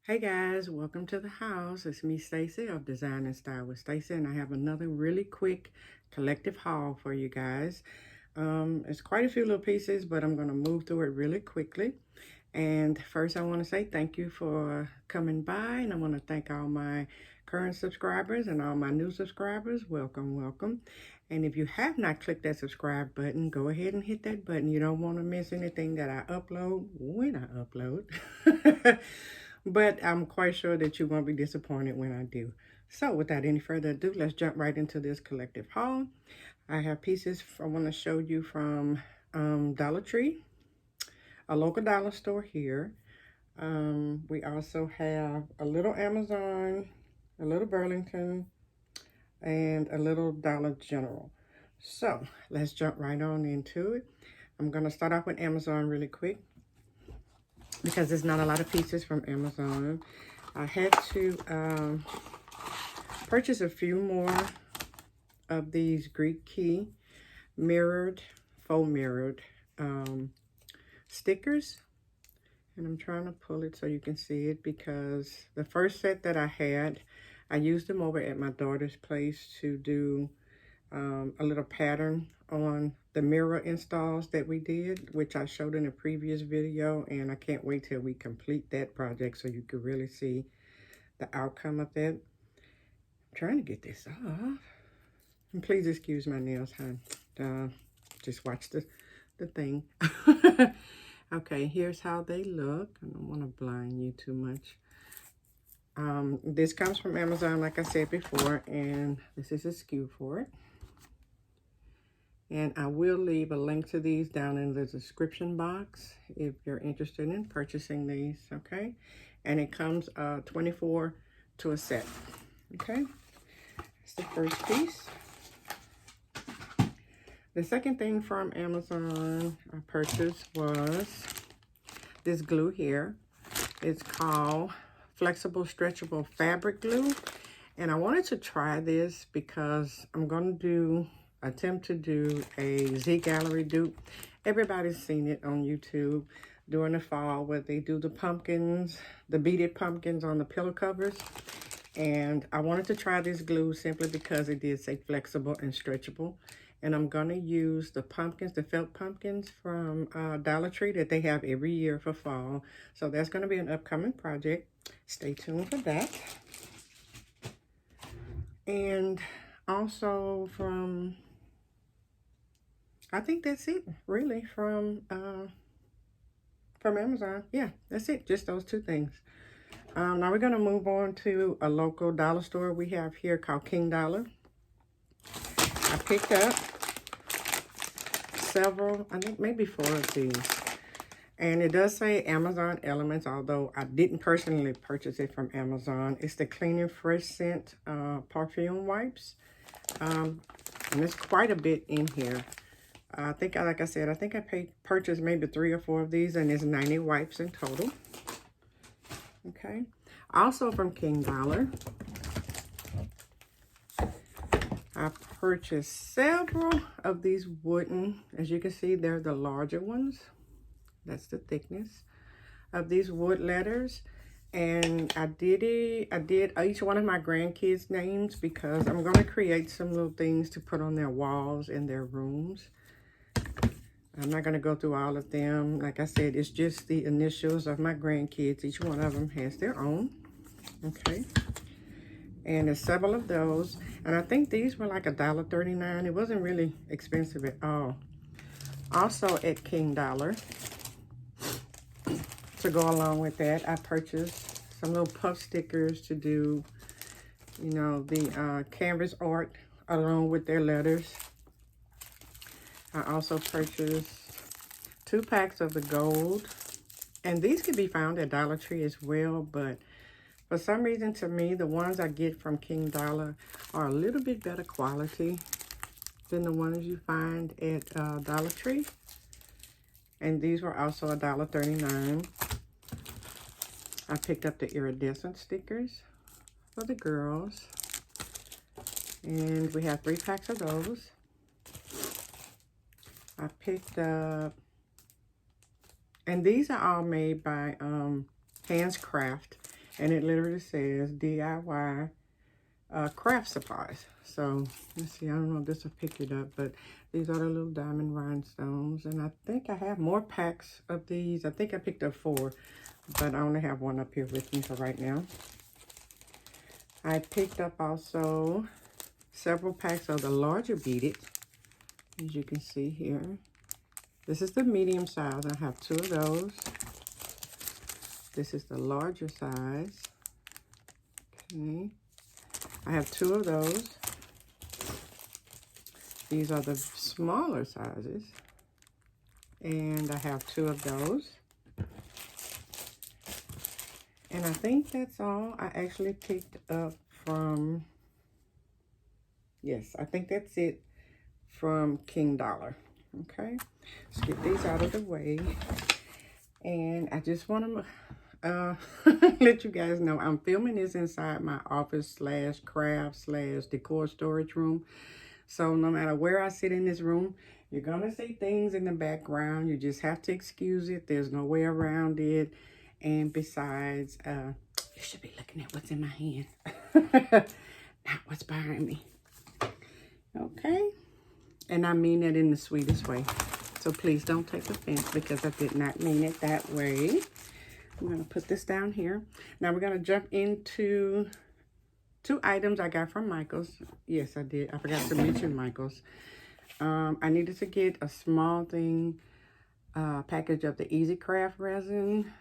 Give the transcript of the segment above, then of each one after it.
Hey guys, welcome to the house. It's me, Stacy of Design and Style with Stacy, and I have another really quick collective haul for you guys. It's quite a few little pieces, but I'm going to move through it really quickly. And first, I want to say thank you for coming by, and I want to thank all my current subscribers and all my new subscribers. Welcome, welcome. And if you have not clicked that subscribe button, go ahead and hit that button. You don't want to miss anything that I upload when I upload. But I'm quite sure that you won't be disappointed when I do. So without any further ado, let's jump right into this collective haul. I have pieces I want to show you from Dollar Tree, a local dollar store here. We also have a little Amazon, a little Burlington, and a little Dollar General. So let's jump right on into it. I'm going to start off with Amazon really quick because there's not a lot of pieces from Amazon. I had to purchase a few more of these Greek key mirrored, faux mirrored stickers. And I'm trying to pull it so you can see it because the first set that I had, I used them over at my daughter's place to do a little pattern on the mirror installs that we did, which I showed in a previous video, and I can't wait till we complete that project so you can really see the outcome of that. I'm trying to get this off. And please excuse my nails, hon. Just watch the thing. Okay, here's how they look. I don't want to blind you too much. This comes from Amazon, like I said before, and this is a SKU for it. And I will leave a link to these down in the description box if you're interested in purchasing these, okay? And it comes 24 to a set, okay? That's the first piece. The second thing from Amazon I purchased was this glue here. It's called Flexible Stretchable Fabric Glue. And I wanted to try this because I'm going to attempt to do a Z Gallery dupe. Everybody's seen it on YouTube during the fall where they do the pumpkins, the beaded pumpkins on the pillow covers. And I wanted to try this glue simply because it did say flexible and stretchable. And I'm going to use the pumpkins, the felt pumpkins from Dollar Tree that they have every year for fall. So that's going to be an upcoming project. Stay tuned for that. And also from, I think that's it, really, from Amazon. Yeah, that's it. Just those two things. Now we're going to move on to a local dollar store we have here called King Dollar. I picked up several, I think maybe 4 of these. And it does say Amazon Elements, although I didn't personally purchase it from Amazon. It's the Clean and Fresh Scent perfume wipes. And there's quite a bit in here. I think, like I said, I think I purchased maybe 3 or 4 of these, and there's 90 wipes in total. Okay. Also from King Dollar, I purchased several of these wooden, as you can see, they're the larger ones. That's the thickness of these wood letters. And I did each one of my grandkids' names because I'm going to create some little things to put on their walls in their rooms. I'm not going to go through all of them. Like I said, it's just the initials of my grandkids. Each one of them has their own. Okay. And there's several of those. And I think these were like $1.39. It wasn't really expensive at all. Also at King Dollar, to go along with that, I purchased some little puff stickers to do, you know, the canvas art along with their letters. I also purchased 2 packs of the gold. And these can be found at Dollar Tree as well, but for some reason, to me, the ones I get from King Dollar are a little bit better quality than the ones you find at Dollar Tree. And these were also $1.39. I picked up the iridescent stickers for the girls. And we have 3 packs of those. I picked up, and these are all made by Hands Craft. And it literally says DIY craft supplies. So let's see, I don't know if this will pick it up, but these are the little diamond rhinestones. And I think I have more packs of these. I think I picked up 4, but I only have 1 up here with me for right now. I picked up also several packs of the larger beaded, as you can see here. This is the medium size. I have 2 of those. This is the larger size. Okay. I have 2 of those. These are the smaller sizes. And I have 2 of those. And I think that's all I actually picked up from, yes, I think that's it from King Dollar. Okay, let's get these out of the way. And I just want to let you guys know I'm filming this inside my office / craft / decor storage room. So no matter where I sit in this room, you're going to see things in the background. You just have to excuse it. There's no way around it. And besides, you should be looking at what's in my hand, not what's behind me. Okay? And I mean it in the sweetest way. So please don't take offense because I did not mean it that way. I'm going to put this down here. Now we're going to jump into 2 items I got from Michael's. Yes, I did. I forgot to mention Michael's. I needed to get a small thing, package of the Easy Craft resin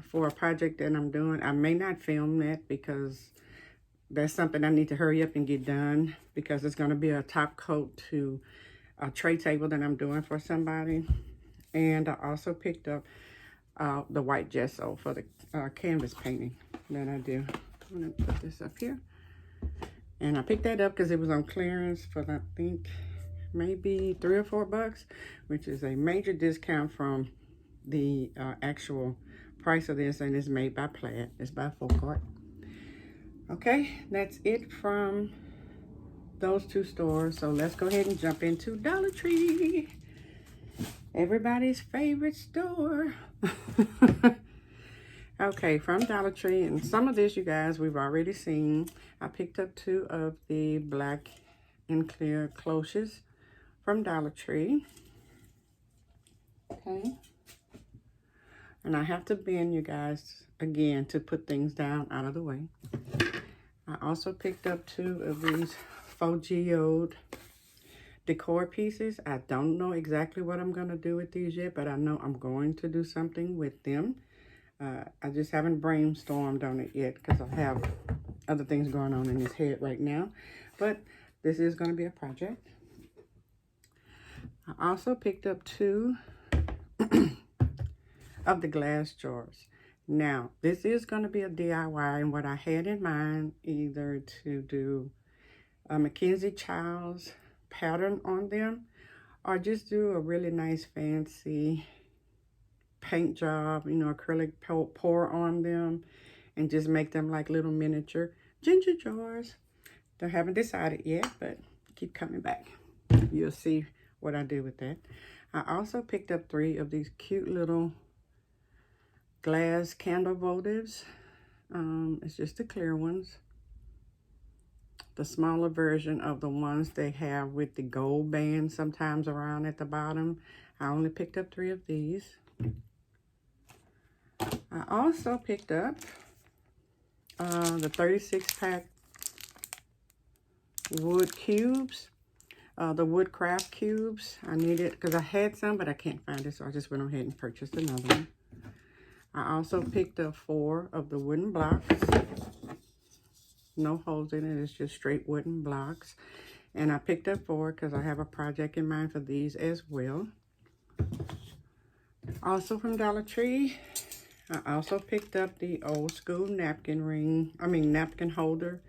for a project that I'm doing. I may not film that because that's something I need to hurry up and get done because it's going to be a top coat to a tray table that I'm doing for somebody. And I also picked up the white gesso for the canvas painting that I do. I'm going to put this up here. And I picked that up because it was on clearance for, I think, maybe $3 or $4, which is a major discount from the actual price of this. And it's made by Plaid. It's by Folk Art. Okay, that's it from those 2 stores. So let's go ahead and jump into Dollar Tree. Everybody's favorite store. Okay, from Dollar Tree, and some of this, you guys, we've already seen. I picked up 2 of the black and clear cloches from Dollar Tree. Okay. And I have to bend, you guys, again, to put things down out of the way. I also picked up 2 of these faux geode decor pieces. I don't know exactly what I'm going to do with these yet, but I know I'm going to do something with them. I just haven't brainstormed on it yet because I have other things going on in his head right now. But this is going to be a project. I also picked up 2 of the glass jars. Now, this is going to be a DIY, and what I had in mind, either to do a Mackenzie Childs pattern on them, or just do a really nice fancy paint job, you know, acrylic pour on them, and just make them like little miniature ginger jars. I haven't decided yet, but keep coming back. You'll see what I do with that. I also picked up 3 of these cute little glass candle votives. It's just the clear ones. The smaller version of the ones they have with the gold band sometimes around at the bottom. I only picked up 3 of these. I also picked up the 36-pack wood cubes. The wood craft cubes. I need it because I had some, but I can't find it, so I just went ahead and purchased another one. I also picked up 4 of the wooden blocks. No holes in it. It's just straight wooden blocks. And I picked up 4 because I have a project in mind for these as well. Also from Dollar Tree, I also picked up the old school napkin holder.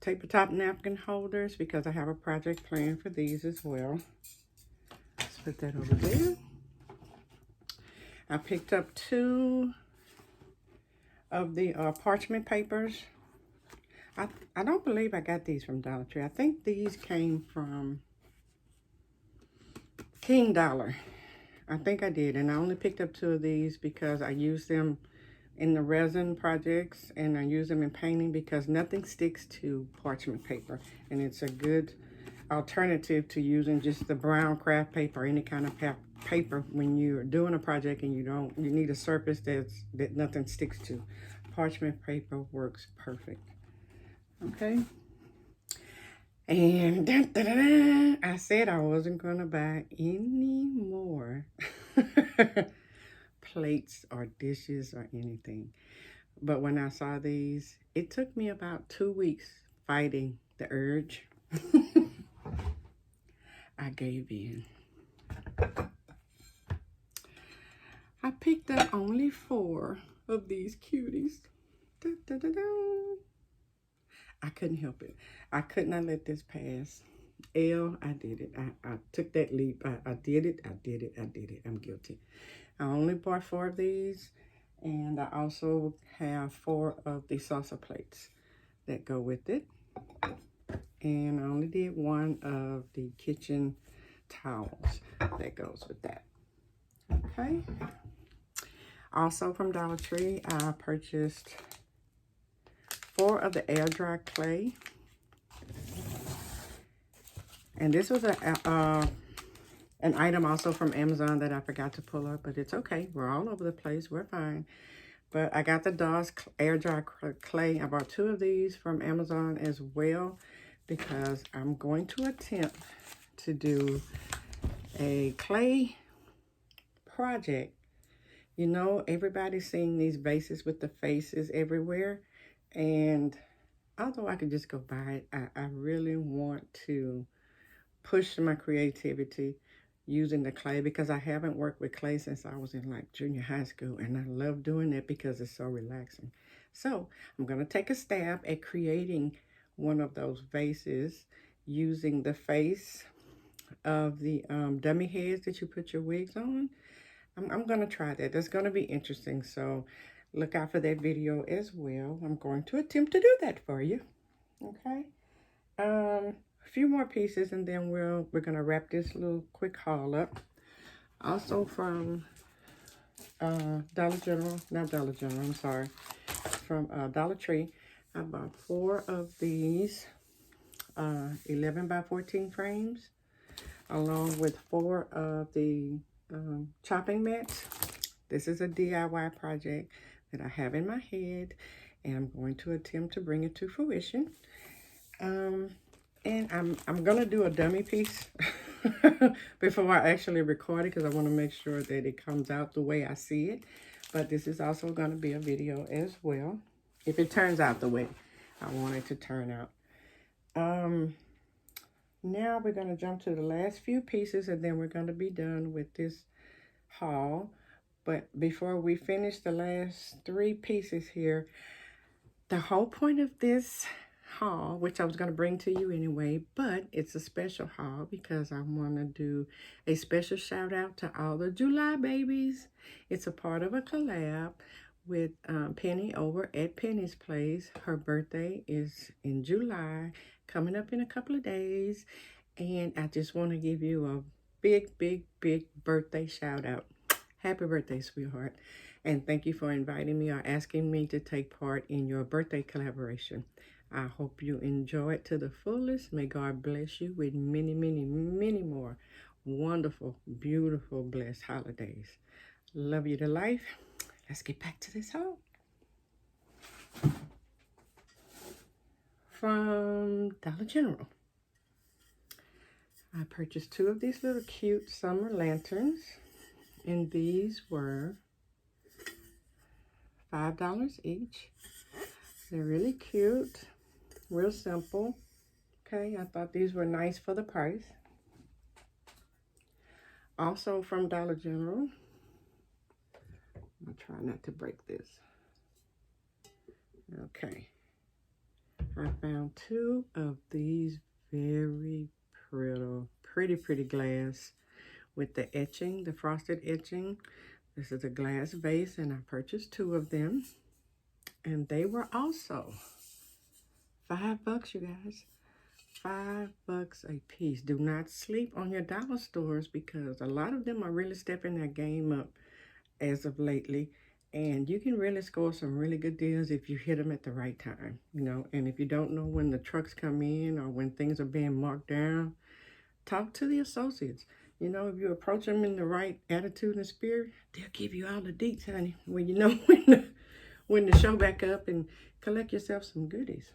Taper top napkin holders because I have a project planned for these as well. Let's put that over there. I picked up 2 of the parchment papers. I don't believe I got these from Dollar Tree. I think these came from King Dollar. I think I did, and I only picked up 2 of these because I used them in the resin projects, and I use them in painting because nothing sticks to parchment paper, and it's a good alternative to using just the brown craft paper or any kind of paper when you're doing a project and you need a surface that nothing sticks to. Parchment paper works perfect. Okay. And I said I wasn't gonna buy any more plates or dishes or anything. But when I saw these, it took me about 2 weeks fighting the urge. I gave in. I picked up only 4 of these cuties. Da, da, da, da. I couldn't help it. I could not let this pass. I did it. I took that leap. I did it. I did it. I did it. I'm guilty. I only bought 4 of these. And I also have 4 of the salsa plates that go with it. And I only did 1 of the kitchen towels that goes with that. Okay. Also from Dollar Tree, I purchased 4 of the air dry clay. And this was an item also from Amazon that I forgot to pull up, but it's okay. We're all over the place. We're fine. But I got the DOS air dry clay. I bought 2 of these from Amazon as well because I'm going to attempt to do a clay project. You know, everybody's seeing these vases with the faces everywhere. And although I could just go buy it, I really want to push my creativity using the clay because I haven't worked with clay since I was in like junior high school, and I love doing it because it's so relaxing. So I'm going to take a stab at creating one of those vases using the face of the dummy heads that you put your wigs on. I'm going to try that. That's going to be interesting. So look out for that video as well. I'm going to attempt to do that for you. Okay. A few more pieces and then we're going to wrap this little quick haul up. Also from Dollar General, not Dollar General, I'm sorry. From Dollar Tree, I bought 4 of these 11 by 14 frames, along with 4 of the chopping mats. This is a DIY project that I have in my head, and I'm going to attempt to bring it to fruition. And I'm gonna do a dummy piece before I actually record it because I want to make sure that it comes out the way I see it. But this is also going to be a video as well, if it turns out the way I want it to turn out. Now we're going to jump to the last few pieces and then we're going to be done with this haul. But before we finish the last 3 pieces here, the whole point of this haul, which I was going to bring to you anyway, but it's a special haul because I want to do a special shout out to all the July babies. It's a part of a collab with Penny over at Penny's Place. Her birthday is in July, coming up in a couple of days, and I just want to give you a big birthday shout out. Happy birthday, sweetheart. And thank you for inviting me or asking me to take part in your birthday collaboration. I hope you enjoy it to the fullest. May God bless you with many more wonderful, beautiful, blessed holidays. Love you to life. Let's get back to this haul. From Dollar General, I purchased 2 of these little cute summer lanterns, and these were $5 each. They're really cute, real simple. Okay, I thought these were nice for the price. Also from Dollar General, I'm gonna try not to break this. Okay, I found 2 of these very pretty glass with the etching, the frosted etching. This is a glass vase, and I purchased 2 of them, and they were also $5, you guys. $5 a piece. Do not sleep on your dollar stores because a lot of them are really stepping their game up as of lately. And you can really score some really good deals if you hit them at the right time, you know. And if you don't know when the trucks come in or when things are being marked down, talk to the associates. You know, if you approach them in the right attitude and spirit, they'll give you all the deets, honey. When you know when to show back up and collect yourself some goodies.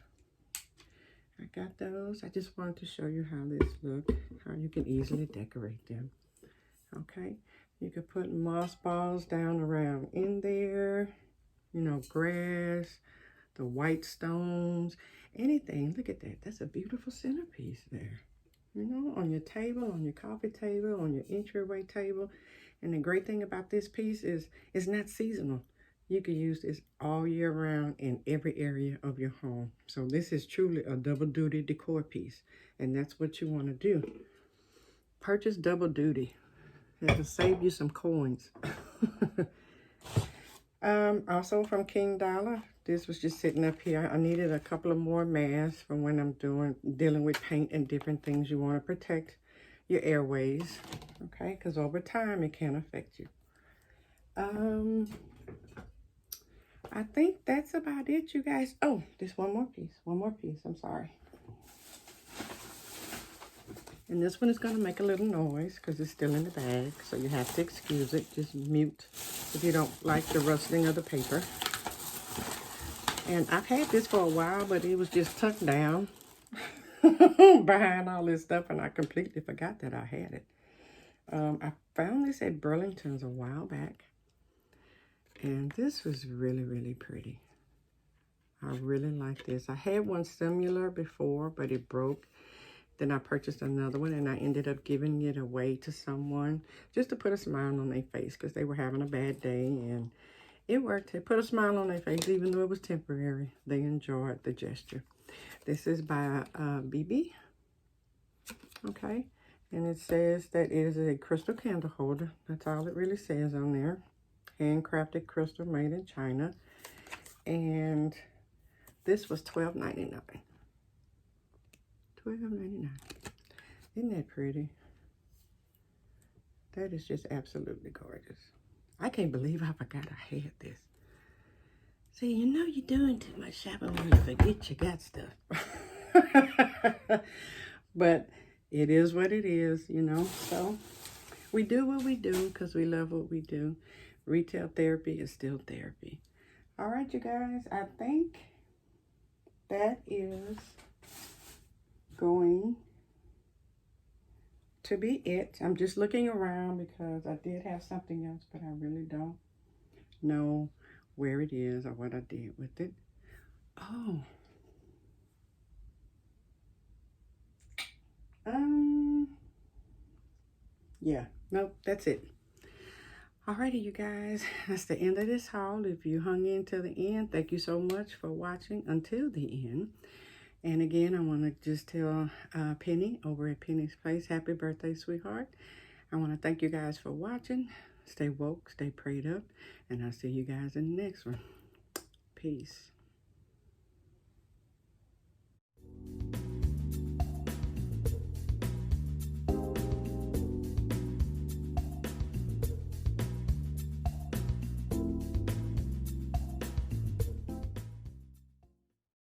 I got those. I just wanted to show you how this look, how you can easily decorate them. Okay, you could put moss balls down around in there, you know, grass, the white stones, anything. Look at that. That's a beautiful centerpiece there. You know, on your table, on your coffee table, on your entryway table. And the great thing about this piece is it's not seasonal. You can use this all year round in every area of your home. So this is truly a double duty decor piece. And that's what you want to do. Purchase double duty. It'll save you some coins. Also from King Dollar, this was just sitting up here. I needed a couple of more masks from when I'm dealing with paint and different things. You want to protect your airways, okay? Because over time, it can affect you. I think that's about it, you guys. Oh, there's one more piece, I'm sorry. And this one is going to make a little noise because it's still in the bag, so you have to excuse it. Just mute if you don't like the rustling of the paper. And I've had this for a while, but it was just tucked down behind all this stuff, and I completely forgot that I had it. I found this at Burlington's a while back, and this was really, really pretty. I really like this. I had one similar before, but it broke. Then I purchased another one, and I ended up giving it away to someone just to put a smile on their face because they were having a bad day, and it worked. It put a smile on their face, even though it was temporary. They enjoyed the gesture. This is by BB, okay? And it says that it is a crystal candle holder. That's all it really says on there. Handcrafted crystal made in China. And this was $12.99. $12.99. Isn't that pretty? That is just absolutely gorgeous. I can't believe I forgot I had this. See, you know you're doing too much shopping when you forget you got stuff. But it is what it is, you know. So we do what we do because we love what we do. Retail therapy is still therapy. All right, you guys, I think that is going to be it. I'm just looking around because I did have something else, but I really don't know where it is or what I did with it. Oh. Yeah, nope, that's it. Alrighty, you guys, that's the end of this haul. If you hung in till the end, thank you so much for watching until the end. And again, I want to just tell Penny over at Penny's Place, happy birthday, sweetheart. I want to thank you guys for watching. Stay woke, stay prayed up, and I'll see you guys in the next one. Peace.